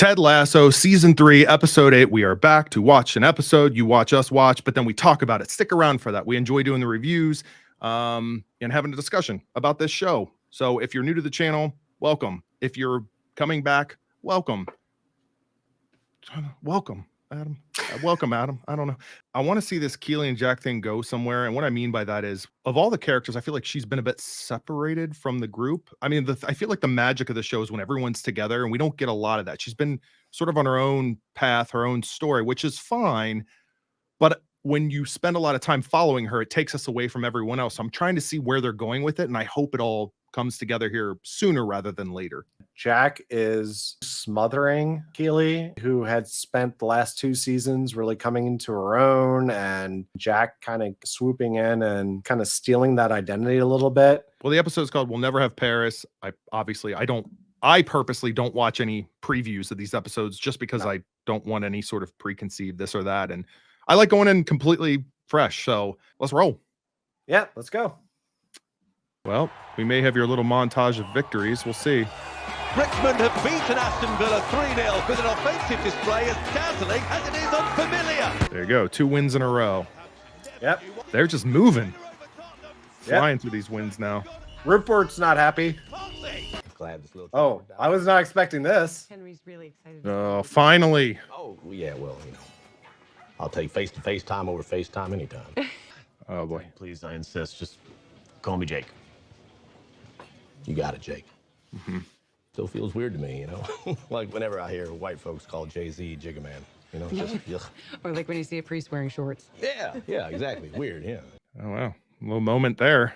Ted Lasso, Season 3, Episode 8. We are back to watch an episode. You watch us watch, but then we talk about it. Stick around for that. We enjoy doing the reviews and having a discussion about this show. So if you're new to the channel, welcome. If you're coming back, welcome. Welcome, Adam. Welcome, Adam. I don't know. I want to see this Keeley and Jack thing go somewhere. And what I mean by that is, of all the characters, I feel like she's been a bit separated from the group. I mean, I feel like the magic of the show is when everyone's together, and we don't get a lot of that. She's been sort of on her own path, her own story, which is fine. But when you spend a lot of time following her, it takes us away from everyone else. So I'm trying to see where they're going with it, and I hope it all comes together here sooner rather than later. Jack is smothering Keeley, who had spent the last 2 seasons really coming into her own, and Jack kind of swooping in and kind of stealing that identity a little bit. Well, the episode's called We'll Never Have Paris. I purposely don't watch any previews of these episodes just because I don't want any sort of preconceived this or that. And I like going in completely fresh. So let's roll. Yeah, let's go. Well, we may have your little montage of victories. We'll see. Richmond have beaten Aston Villa 3-0 with an offensive display as dazzling as it is unfamiliar. There you go. 2 wins in a row. Yep. They're just moving. Flying through these wins now. Rupert's not happy. Oh, I was not expecting this. Henry's really excited. Oh, finally. Oh, yeah, well, I'll take face-to-face time over FaceTime anytime. Oh, boy. Please, I insist. Just call me Jake. You got it, Jake. Mm-hmm. Still feels weird to me, like whenever I hear white folks call Jay-Z Jigga Man, just ugh. Or like when you see a priest wearing shorts. Yeah, exactly. Weird, yeah. Oh, wow. A little moment there.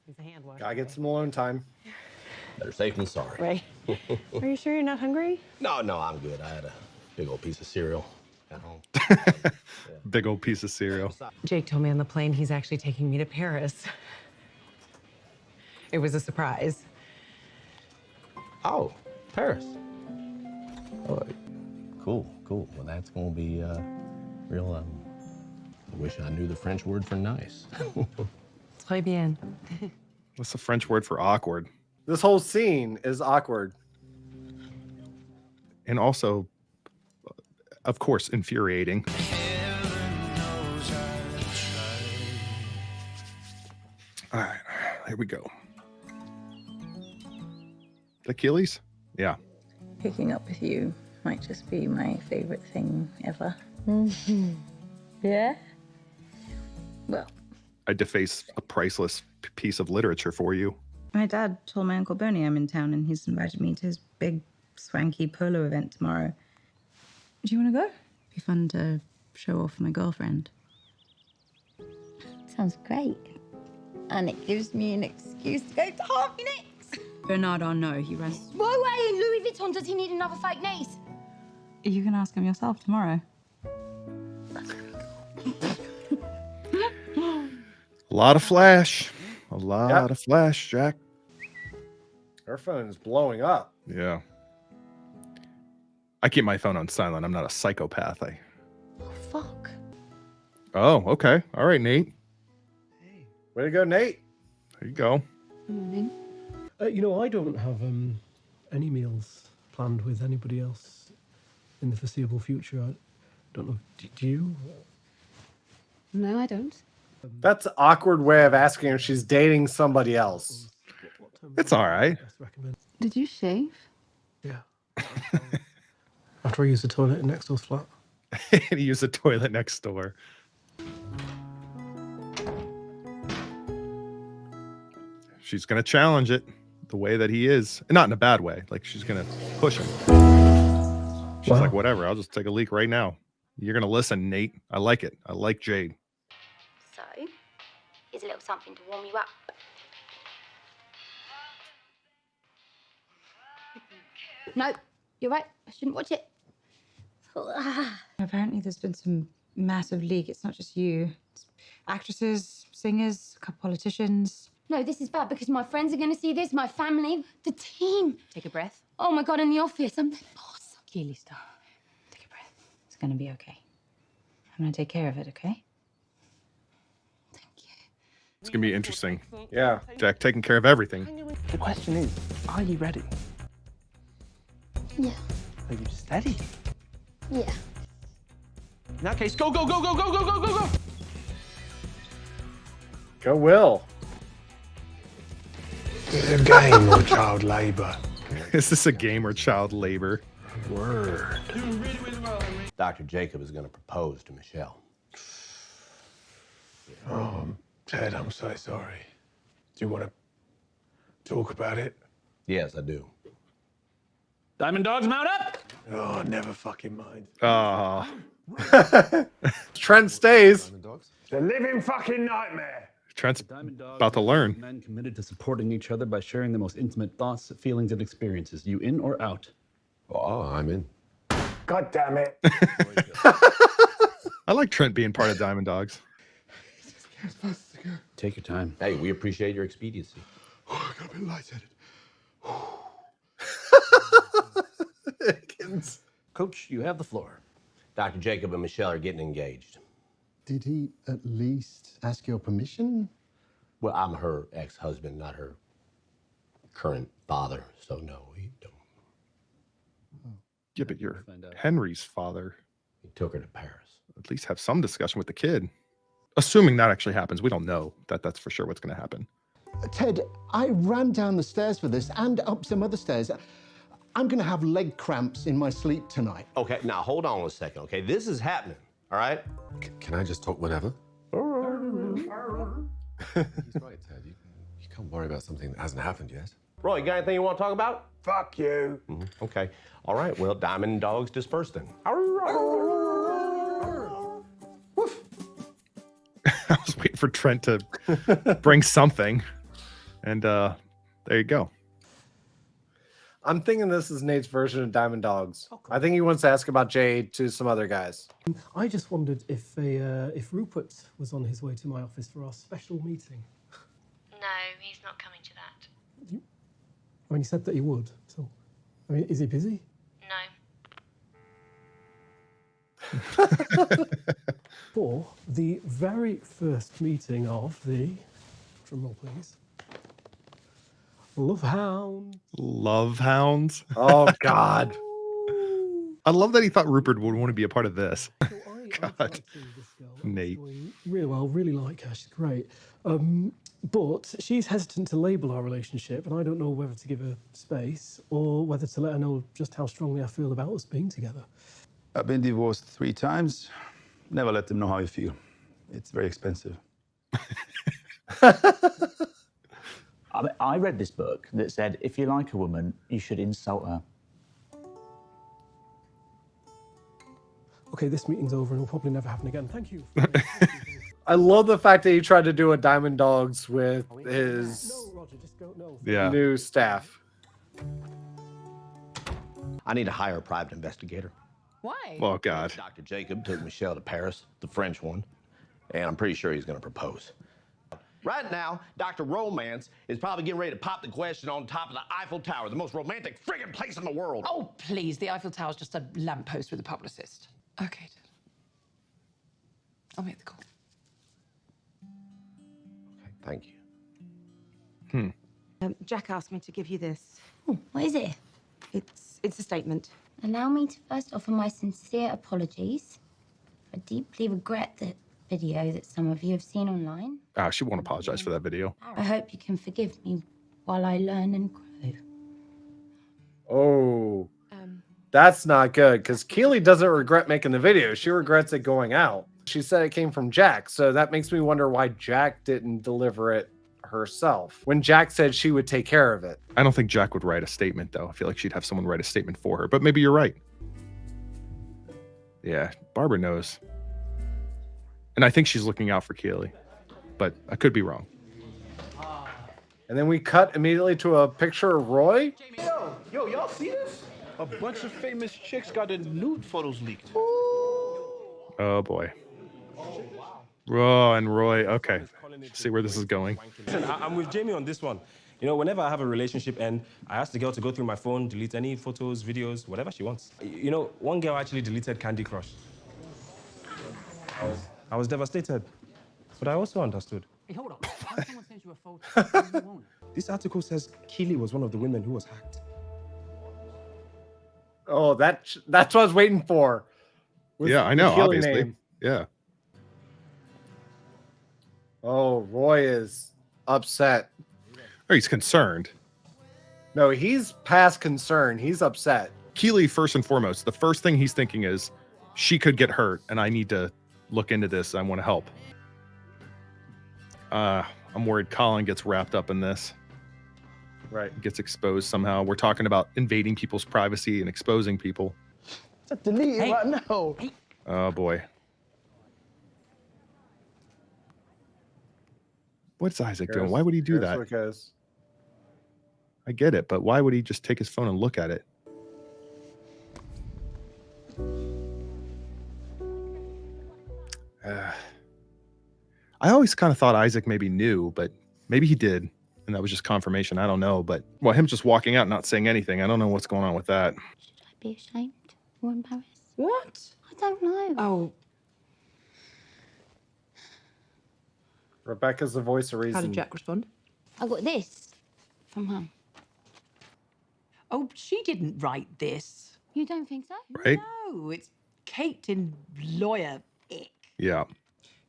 He's a hand washer. Gotta get some alone time. Better safe than sorry. Right. Are you sure you're not hungry? No, I'm good. I had a big old piece of cereal at home. Big old piece of cereal. Jake told me on the plane he's actually taking me to Paris. It was a surprise. Oh, Paris. Oh, cool. Well, that's gonna be real. I wish I knew the French word for nice. Très bien. What's the French word for awkward? This whole scene is awkward. And also, of course, infuriating. All right, here we go. Achilles? Yeah. Picking up with you might just be my favorite thing ever. Yeah? Well, I'd deface a priceless piece of literature for you. my dad told my Uncle Boney I'm in town and he's invited me to his big swanky polo event tomorrow. Do you want to go? Be fun to show off my girlfriend. Sounds great. And it gives me an excuse to go to Harvey next. Bernardo, no, he runs. Why in Louis Vuitton does he need another fake niece? You can ask him yourself tomorrow. A lot of flash. A lot of flash, Jack. Her phone is blowing up. Yeah. I keep my phone on silent. I'm not a psychopath. Oh, fuck. Oh, okay. All right, Nate. Way to go, Nate. There you go. I don't have any meals planned with anybody else in the foreseeable future. I don't know. Do you? No, I don't. That's an awkward way of asking if she's dating somebody else. It's all right. Did you shave? Yeah. After I use the toilet in next door's flat. He used the toilet next door. She's going to challenge it the way that he is. Not in a bad way. Like, she's going to push him. She's like, whatever. I'll just take a leak right now. You're going to listen, Nate. I like it. I like Jade. So, here's a little something to warm you up. No, you're right. I shouldn't watch it. Apparently there's been some massive leak. It's not just you. It's actresses, singers, a couple politicians. No, this is bad because my friends are going to see this, my family, the team. Take a breath. Oh, my God, in the office. I'm the boss. Keeley, stop. Take a breath. It's going to be okay. I'm going to take care of it, okay? Thank you. It's going to be interesting. Yeah. Jack taking care of everything. The question is, are you ready? Yeah. Are you steady? Yeah. In that case, go, go, go, go, go, go, go, go, go! Go, Will. Is it a game or child labour? Is this a game or child labor? Word. Dr. Jacob is going to propose to Michelle. Oh, Ted, I'm so sorry. Do you want to talk about it? Yes, I do. Diamond Dogs, mount up! Oh, never fucking mind. Oh, Trent stays. It's a living fucking nightmare. Trent's Diamond Dogs about to learn. Men committed to supporting each other by sharing the most intimate thoughts, feelings, and experiences. You in or out? Oh, I'm in. God damn it. I like Trent being part of Diamond Dogs. Take your time. Hey, we appreciate your expediency. Oh, I got a bit lightheaded. Coach, you have the floor. Dr. Jacob and Michelle are getting engaged. Did he at least ask your permission? Well, I'm her ex-husband, not her current father, so no, he don't. Yeah, but you're Henry's father. He took her to Paris. At least have some discussion with the kid. Assuming that actually happens. We don't know that that's for sure what's going to happen. Ted, I ran down the stairs for this and up some other stairs. I'm going to have leg cramps in my sleep tonight. Okay, now hold on a second, okay? This is happening, all right? Can I just talk whatever? He's right, Ted. You can't worry about something that hasn't happened yet. Roy, you got anything you want to talk about? Fuck you. Okay. All right, well, Diamond Dogs dispersed then. Woof. I was waiting for Trent to bring something. And there you go. I'm thinking this is Nate's version of Diamond Dogs. I think he wants to ask about Jade to some other guys. I just wondered if Rupert was on his way to my office for our special meeting. No, he's not coming to that. I mean, he said that he would. So, I mean, is he busy? No. For the very first meeting of the, drumroll please, Love Hound. Love Hounds. Oh, God. I love that he thought Rupert would want to be a part of this. God. Nate. Really well, really like her. She's great. But she's hesitant to label our relationship, and I don't know whether to give her space or whether to let her know just how strongly I feel about us being together. I've been divorced 3 times. Never let them know how you feel. It's very expensive. I read this book that said if you like a woman, you should insult her. Okay, this meeting's over and will probably never happen again. Thank you. I love the fact that he tried to do a Diamond Dogs with his new staff. I need to hire a private investigator. Why? Oh, God. Dr. Jacob took Michelle to Paris, the French one, and I'm pretty sure he's going to propose. Right now, Dr. Romance is probably getting ready to pop the question on top of the Eiffel Tower, the most romantic friggin' place in the world. Oh, please. The Eiffel Tower's just a lamppost with a publicist. Okay. I'll make the call. Okay, thank you. Jack asked me to give you this. Oh, what is it? It's a statement. Allow me to first offer my sincere apologies. I deeply regret the video that some of you have seen online. She won't apologize for that video. I hope you can forgive me while I learn and grow. Oh, that's not good, because Keeley doesn't regret making the video. She regrets it going out. She said it came from Jack, so that makes me wonder why Jack didn't deliver it herself when Jack said she would take care of it. I don't think Jack would write a statement, though. I feel like she'd have someone write a statement for her, but maybe you're right. Yeah, Barbara knows. And I think she's looking out for Keeley, but I could be wrong. And then we cut immediately to a picture of Roy. Yo, y'all see this? A bunch of famous chicks got their nude photos leaked. Oh, boy. Oh, and Roy. Okay. See where this is going. Listen, I'm with Jamie on this one. You know, whenever I have a relationship and I ask the girl to go through my phone, delete any photos, videos, whatever she wants. You know, one girl actually deleted Candy Crush. I was devastated, but I also understood. Hey, hold on. Why did someone send you a photo? This article says Keeley was one of the women who was hacked. Oh, that's what I was waiting for. With Yeah, I the know, Keeley obviously. name. Yeah. Oh, Roy is upset. Or he's concerned. No, he's past concern. He's upset. Keeley, first and foremost, the first thing he's thinking is, she could get hurt, and I need to look into this. I want to help. I'm worried Colin gets wrapped up in this. Right. Gets exposed somehow. We're talking about invading people's privacy and exposing people. Delete it right now. Oh, boy. What's Isaac doing? Why would he do that? Because I get it, but why would he just take his phone and look at it? I always kind of thought Isaac maybe knew, but maybe he did, and that was just confirmation. I don't know, but well, him just walking out, not saying anything. I don't know what's going on with that. Should I be ashamed or embarrassed? What? I don't know. Oh, Rebecca's the voice of reason. how did Jack respond? I got this from her. Oh, she didn't write this. You don't think so? Right? No, it's Kate in lawyer ick. Yeah.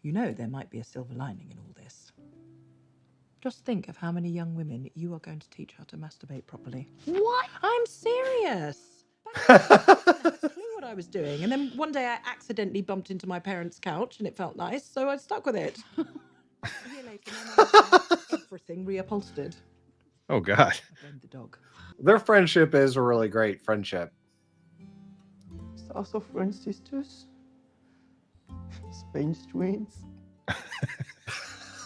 You know there might be a silver lining in all this. Just think of how many young women you are going to teach how to masturbate properly. What? I'm serious. I had a clue what I was doing, and then one day I accidentally bumped into my parents' couch, and it felt nice, so I stuck with it. A year later, my mum had everything reupholstered. Oh, God. I blamed the dog. Their friendship is a really great friendship. South of French sisters. Spain's twins.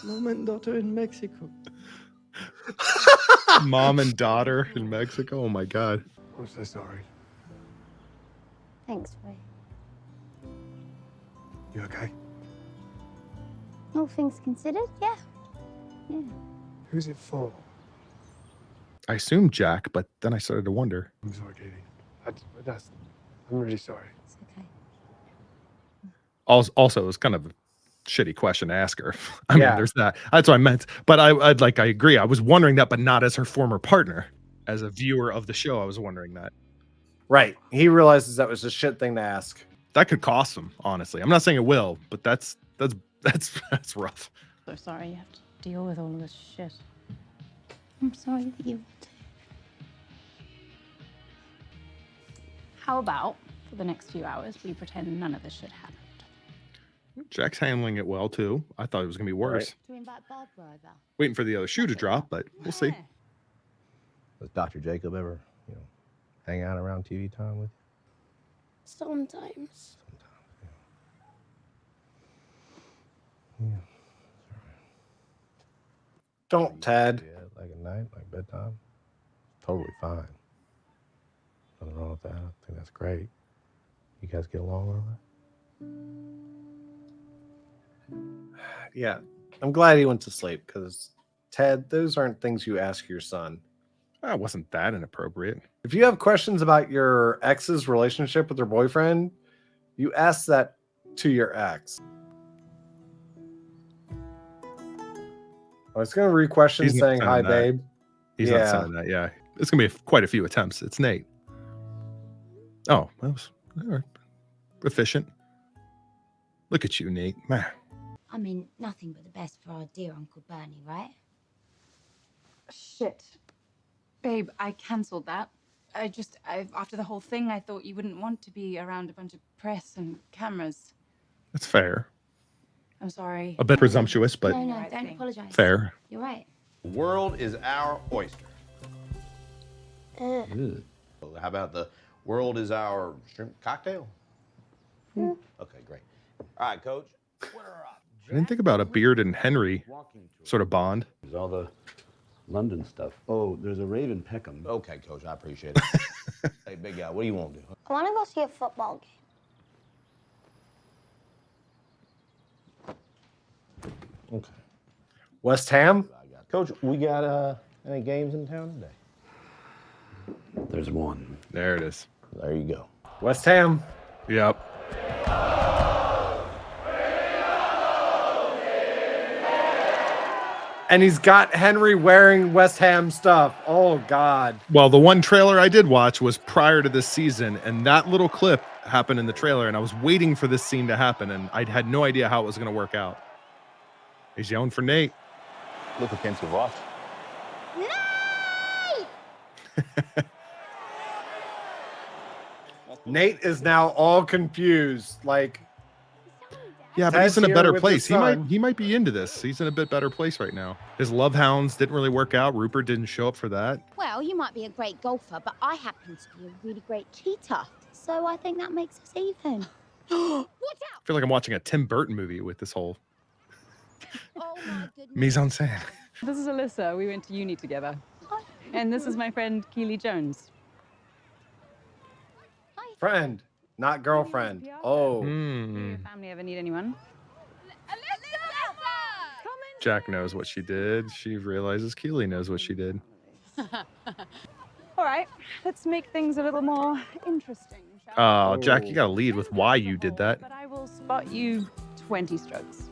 Mom and daughter in Mexico. Mom and daughter in Mexico. Oh, my God. I'm so sorry. Thanks, Roy. You okay? All things considered, yeah. Yeah. Who's it for? I assumed Jack, but then I started to wonder. I'm sorry, Katie. I'm really sorry. It's okay. Also, it was kind of a shitty question to ask her. I mean, Yeah. there's that. That's what I meant. But I agree. I was wondering that, but not as her former partner. As a viewer of the show, I was wondering that. Right. He realizes that was a shit thing to ask. That could cost him, honestly. I'm not saying it will, but that's rough. So sorry you have to deal with all of this shit. I'm sorry that you have to. How about, for the next few hours, we pretend none of this shit happened? Jack's handling it well too. I thought it was gonna be worse. To invite Barbara over. Waiting for the other shoe to drop, but we'll see. Does Dr. Jacob ever, hang out around TV time with you? Sometimes. Don't, Ted. Yeah, like at night, like bedtime. Totally fine. Nothing wrong with that. I think that's great. You guys get along all right? Yeah. I'm glad he went to sleep because, Ted, those aren't things you ask your son. That wasn't that inappropriate. If you have questions about your ex's relationship with her boyfriend, you ask that to your ex. I was going to re-question He's not saying hi, sending that. babe. He's Yeah. not saying that. Yeah, it's gonna be quite a few attempts. It's Nate. Oh, that was all right. Efficient. Look at you, Nate. Man. I mean, nothing but the best for our dear Uncle Bernie, right? Shit. Babe, I cancelled that. After the whole thing, I thought you wouldn't want to be around a bunch of press and cameras. That's fair. I'm sorry. A bit presumptuous, but No, don't apologize. fair. You're right. The world is our oyster. Ugh. How about the world is our shrimp cocktail? Okay, great. All right, Coach. I didn't think about a Beard and Henry sort of bond. There's all the London stuff. Oh, there's a Raven Peckham. Okay, Coach, I appreciate it. Hey, big guy, what do you want to do? I want to go see a football game. Okay. West Ham? Coach, we got any games in town today? There's one. There it is. There you go. West Ham. Yep. And he's got Henry wearing West Ham stuff. Oh, God. Well, the one trailer I did watch was prior to this season, and that little clip happened in the trailer, and I was waiting for this scene to happen, and I had no idea how it was going to work out. He's yelling for Nate. Look against your watch. Nate is now all confused. Like, yeah, but he's in a Ted's better here with place. his son. He might be into this. He's in a bit better place right now. His love hounds didn't really work out. Rupert didn't show up for that. Well, you might be a great golfer, but I happen to be a really great cheater. So I think that makes us even. Watch out! I feel like I'm watching a Tim Burton movie with this whole Oh my goodness. mise en scène. This is Alyssa. We went to uni together. And this is my friend Keeley Jones. Friend, not girlfriend. Oh. Your family ever need anyone? Jack knows what she did. She realizes Keeley knows what she did. All right, let's make things a little more interesting, shall Oh, Jack, you got to lead with why you did that. we? But I will spot you 20 strokes.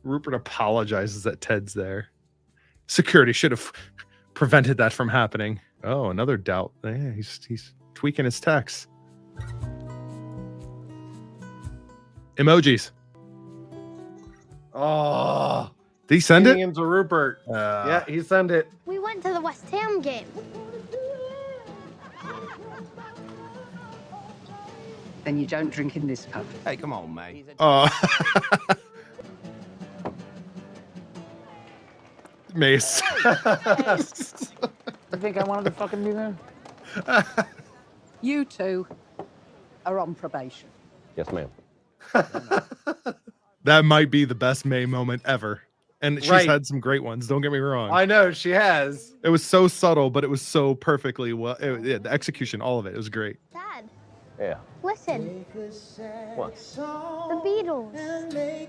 Rupert apologizes that Ted's there. Security should have prevented that from happening. Oh, another doubt. Yeah, he's tweaking his text. Emojis. Oh. Did he send Sending it? him to Rupert. Yeah, he sent it. We went to the West Ham game. Then you don't drink in this pub. Hey, come on, mate. Oh. Mace. You think I wanted to fucking be there? You two are on probation. Yes, ma'am. That might be the best May moment ever. And she's Right. had some great ones. Don't get me wrong. I know, she has. It was so subtle, but it was so perfectly well. Yeah, the execution, all of it, it was great. Dad, Yeah. listen. What? The Beatles.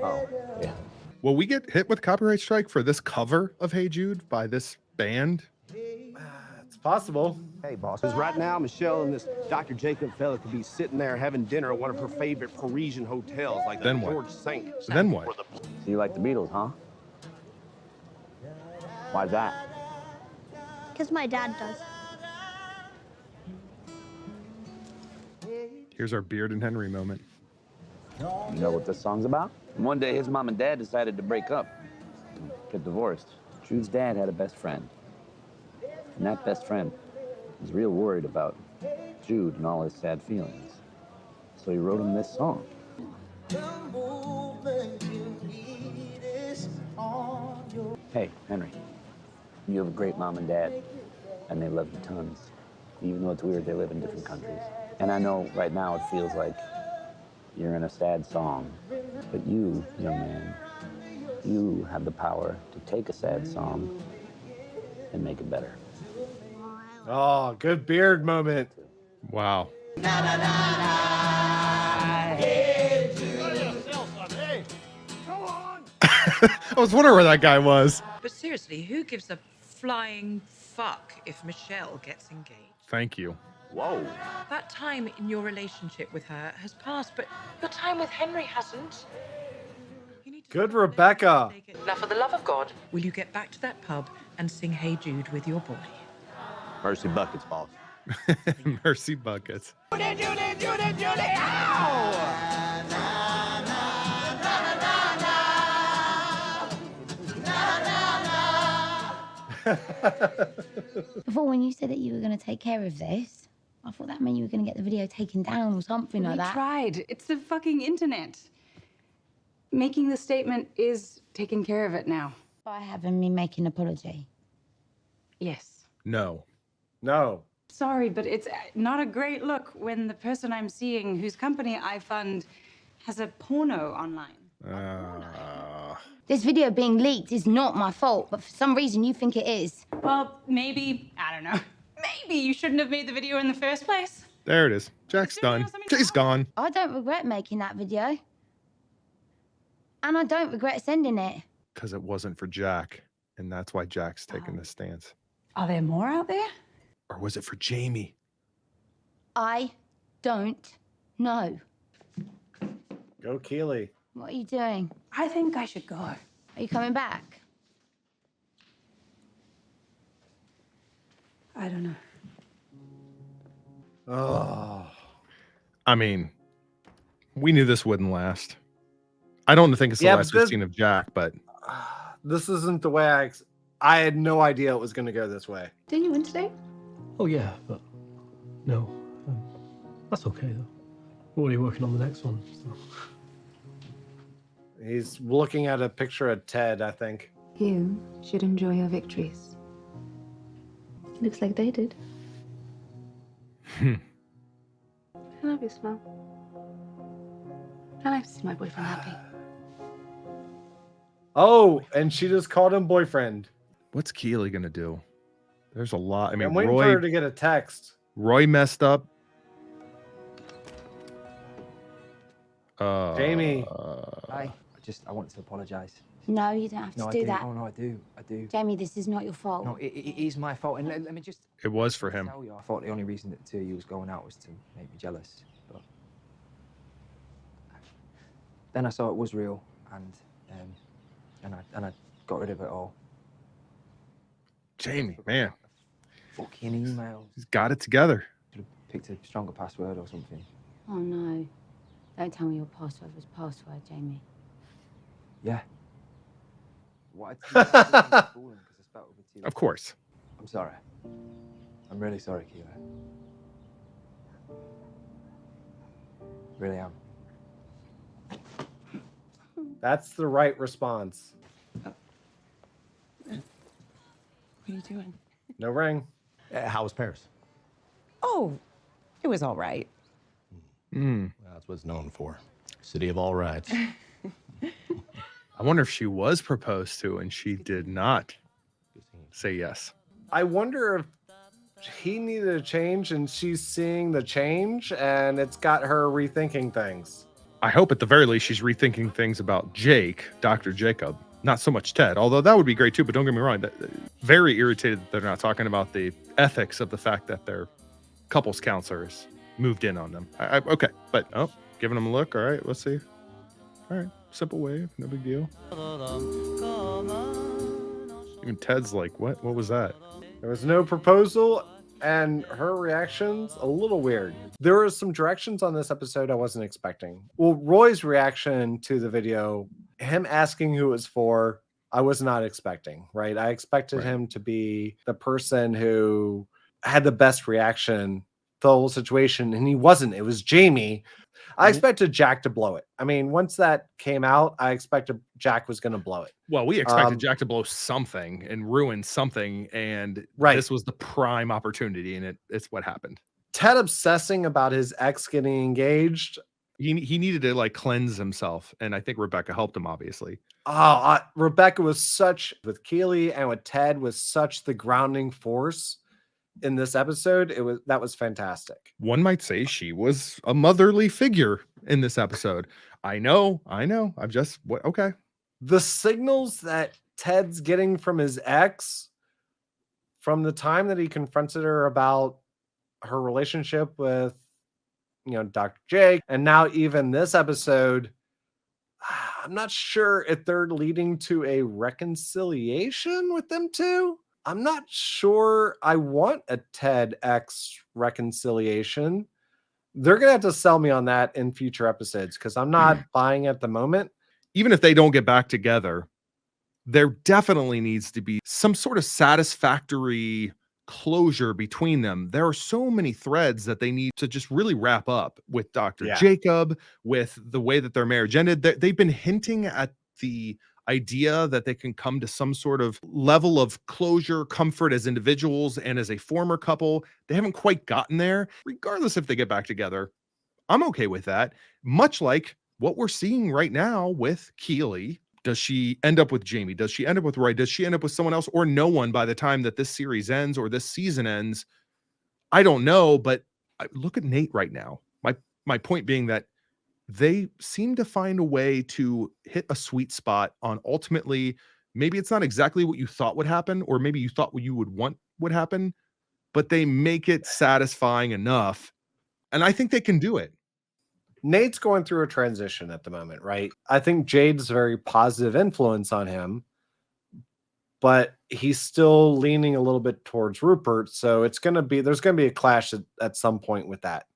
Oh, yeah. Will we get hit with copyright strike for this cover of Hey Jude by this band? It's possible. Hey, boss. Because right now, Michelle and this Dr. Jacob fella could be sitting there having dinner at one of her favorite Parisian hotels, like the Then what? George Saint. Then what? So you like the Beatles, huh? Why's that? Because my dad does. Here's our Beard and Henry moment. You know what this song's about? One day his mom and dad decided to break up, get divorced. Jude's dad had a best friend. And that best friend was real worried about Jude and all his sad feelings. So he wrote him this song. Hey, Henry, you have a great mom and dad, and they love you tons. Even though it's weird, they live in different countries. And I know right now it feels like you're in a sad song, but you, young man, you have the power to take a sad song and make it better. Oh, good beard moment. Wow. I was wondering where that guy was. But seriously, who gives a flying fuck if Michelle gets engaged? Thank you. Whoa. That time in your relationship with her has passed, but your time with Henry hasn't. Good Rebecca. Now, for the love of God, will you get back to that pub and sing Hey Jude with your boy? Mercy buckets, boss. Mercy buckets. Judy, Judy, Judy, Judy, ow! Before, when you said that you were going to take care of this, I thought that meant you were going to get the video taken down or something like We that. tried. It's the fucking internet. Making the statement is taking care of it now. By having me make an apology. Yes. No. No. Sorry, but it's not a great look when the person I'm seeing, whose company I fund, has a porno online. This video being leaked is not my fault, but for some reason you think it is. Well, maybe, I don't know. Maybe you shouldn't have made the video in the first place. There it is. Jack's done. Jay's gone. I don't regret making that video. And I don't regret sending it. Because it wasn't for Jack. And that's why Jack's taking this stance. Are there more out there? Or was it for Jamie? I don't know. Go Keeley. What are you doing? I think I should go. Are you coming back? I don't know. Oh. I mean, we knew this wouldn't last. I don't think it's the last we've seen of Jack, but this isn't the way I had no idea it was going to go this way. Didn't you win today? Oh, yeah, but no. That's okay, though. We're already working on the next one. So. He's looking at a picture of Ted, I think. You should enjoy your victories. Looks like they did. I love your smile. I like to see my boyfriend happy. Oh, and she just called him boyfriend. what's Keeley gonna do? There's a lot. I mean, I'm waiting for her to get a text. Roy messed up. Jamie. I wanted to apologise. No, you don't have to do that. Oh, no, I do. Jamie, this is not your fault. No, it is my fault. And let me just It was for him. tell you, I thought the only reason that the two of you was going out was to make me jealous. But then I saw it was real, and I got rid of it all. Jamie, man, Fucking emails. he's got it together. Could have picked a stronger password or something. Oh, no. Don't tell me your password was password, Jamie. Yeah. What? Of course. I'm sorry. I'm really sorry, Keeley. Really am. That's the right response. What are you doing? No ring. How was Paris? Oh, it was all right. Hmm. Well, that's what it's known for. City of all rights. I wonder if she was proposed to and she did not say yes. I wonder if he needed a change and she's seeing the change and it's got her rethinking things. I hope at the very least she's rethinking things about Jake, Dr. Jacob, not so much Ted, although that would be great too, but don't get me wrong, very irritated that they're not talking about the ethics of the fact that their couples counselors moved in on them. Okay, but giving them a look. All right, let's see. All right, simple wave, no big deal. Even Ted's like, what was that? There was no proposal and her reaction's a little weird. There were some directions on this episode I wasn't expecting. Well, Roy's reaction to the video, him asking who it was for, I was not expecting, right? I expected him to be the person who had the best reaction to the whole situation, and he wasn't. It was Jamie. I expected Jack to blow it. I mean, once that came out, I expected Jack was going to blow it. Well, we expected Jack to blow something and ruin something, and this was the prime opportunity, and it's what happened. Ted obsessing about his ex getting engaged. He needed to like cleanse himself, and I think Rebecca helped him, obviously. Rebecca was such, with Keeley and with Ted, was such the grounding force in this episode. That was fantastic. One might say she was a motherly figure in this episode. I know. I'm just okay. The signals that Ted's getting from his ex from the time that he confronted her about her relationship with, Dr. Jake, and now even this episode, I'm not sure if they're leading to a reconciliation with them two. I'm not sure I want a Ted X reconciliation. They're going to have to sell me on that in future episodes because I'm not buying at the moment. Even if they don't get back together, there definitely needs to be some sort of satisfactory closure between them. There are so many threads that they need to just really wrap up with Dr. Jacob, with the way that their marriage ended. They've been hinting at the idea that they can come to some sort of level of closure, comfort as individuals and as a former couple. They haven't quite gotten there. Regardless if they get back together, I'm okay with that. Much like what we're seeing right now with Keeley. Does she end up with Jamie? Does she end up with Roy? Does she end up with someone else or no one by the time that this series ends or this season ends? I don't know, but look at Nate right now. My point being that they seem to find a way to hit a sweet spot on ultimately, maybe it's not exactly what you thought would happen, or maybe you thought what you would want would happen, but they make it satisfying enough. And I think they can do it. Nate's going through a transition at the moment, right? I think Jade's a very positive influence on him, but he's still leaning a little bit towards Rupert. So there's going to be a clash at some point with that.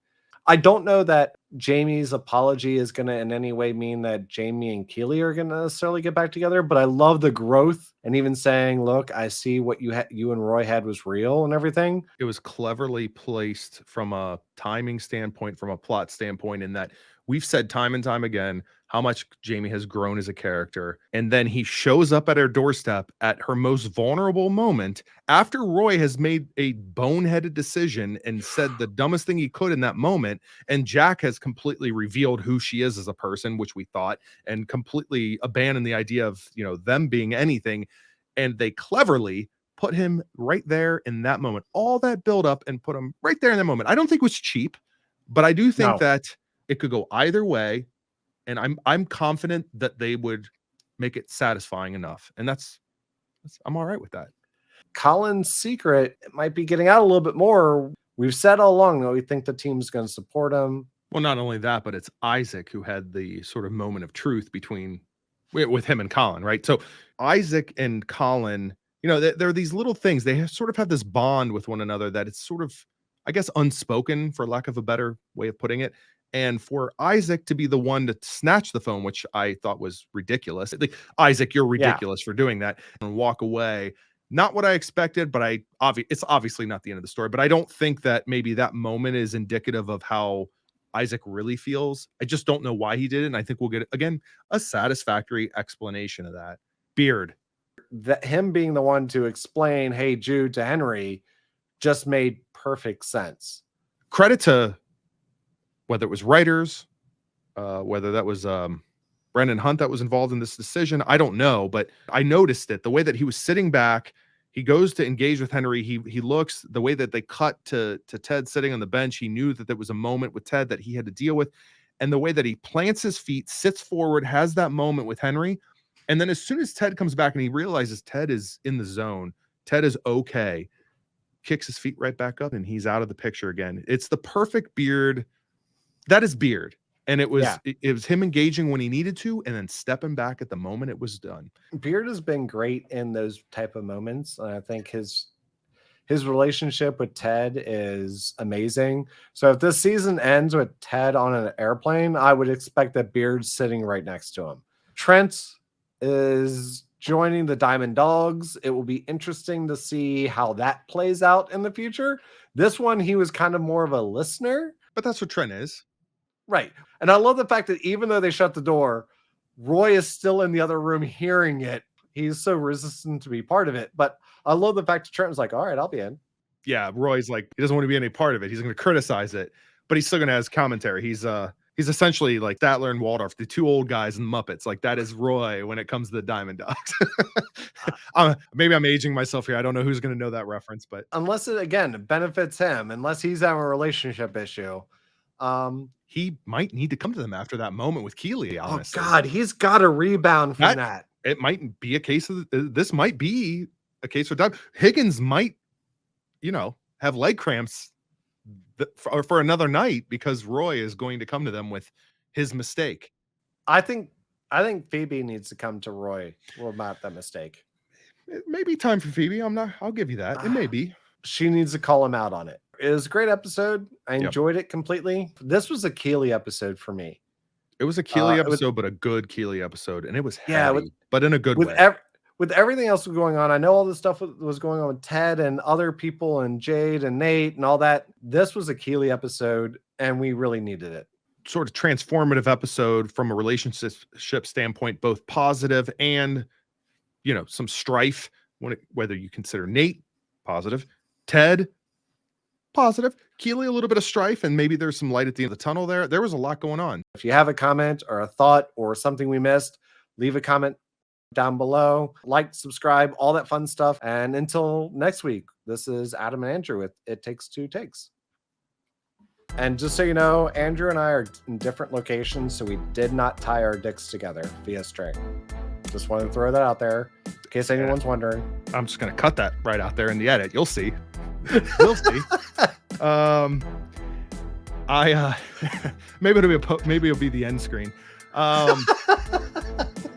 I don't know that Jamie's apology is going to in any way mean that Jamie and Keeley are going to necessarily get back together, but I love the growth and even saying, look, I see what you and Roy had was real and everything. It was cleverly placed from a timing standpoint, from a plot standpoint, in that we've said time and time again how much Jamie has grown as a character. And then he shows up at her doorstep at her most vulnerable moment after Roy has made a boneheaded decision and said the dumbest thing he could in that moment. And Jack has completely revealed who she is as a person, which we thought, and completely abandoned the idea of, them being anything. And they cleverly put him right there in that moment, all that build up, and put him right there in that moment. I don't think it was cheap, but I do think that it could go either way. And I'm confident that they would make it satisfying enough. And I'm all right with that. Colin's secret might be getting out a little bit more. We've said all along that we think the team's going to support him. Well, not only that, but it's Isaac who had the sort of moment of truth with him and Colin, right? So Isaac and Colin, there are these little things. They sort of have this bond with one another that it's sort of, I guess, unspoken, for lack of a better way of putting it. And for Isaac to be the one to snatch the phone, which I thought was ridiculous. Like, Isaac, you're ridiculous for doing that, and walk away. Not what I expected, but it's obviously not the end of the story. But I don't think that maybe that moment is indicative of how Isaac really feels. I just don't know why he did it. And I think we'll get, again, a satisfactory explanation of that. Beard. That him being the one to explain, hey, Jude, to Henry just made perfect sense. Credit to whether it was writers, whether that was Brendan Hunt that was involved in this decision. I don't know, but I noticed it. The way that he was sitting back, he goes to engage with Henry. He looks, the way that they cut to Ted sitting on the bench. He knew that there was a moment with Ted that he had to deal with. And the way that he plants his feet, sits forward, has that moment with Henry. And then as soon as Ted comes back and he realizes Ted is in the zone, Ted is okay, kicks his feet right back up, and he's out of the picture again. It's the perfect Beard. That is Beard. And it was it was him engaging when he needed to, and then stepping back at the moment it was done. Beard has been great in those type of moments. And I think his relationship with Ted is amazing. So if this season ends with Ted on an airplane, I would expect that Beard's sitting right next to him. Trent is joining the Diamond Dogs. It will be interesting to see how that plays out in the future. This one, he was kind of more of a listener. But that's what Trent is. Right. And I love the fact that even though they shut the door, Roy is still in the other room hearing it. He's so resistant to be part of it. But I love the fact that Trent was like, all right, I'll be in. Yeah, Roy's like, he doesn't want to be any part of it. He's going to criticize it, but he's still going to have his commentary. He's essentially like Statler and Waldorf, the two old guys and Muppets. Like, that is Roy when it comes to the Diamond Dogs. Maybe I'm aging myself here. I don't know who's going to know that reference, but unless it, again, benefits him, unless he's having a relationship issue. He might need to come to them after that moment with Keeley, honestly. Oh God, he's got to rebound from that. It might be a case of this might be a case for Doug. Higgins might, have leg cramps for another night because Roy is going to come to them with his mistake. I think Phoebe needs to come to Roy about that mistake. It may be time for Phoebe. I'll give you that. It may be. She needs to call him out on it. It was a great episode. I enjoyed it completely. This was a Keeley episode for me. It was a Keeley episode, but a good Keeley episode. And it was heavy, but in a good way. With everything else going on, I know all this stuff was going on with Ted and other people and Jade and Nate and all that. This was a Keeley episode, and we really needed it. Sort of transformative episode from a relationship standpoint, both positive and, some strife. Whether you consider Nate positive, Ted positive, Keeley a little bit of strife, and maybe there's some light at the end of the tunnel there. There was a lot going on. If you have a comment or a thought or something we missed, leave a comment down below. Like, subscribe, all that fun stuff. And until next week, this is Adam and Andrew with It Takes Two Takes. And just so you know, Andrew and I are in different locations, so we did not tie our dicks together via string. Just wanted to throw that out there in case anyone's wondering. I'm just going to cut that right out there in the edit. You'll see. You'll see. I maybe it'll be the end screen.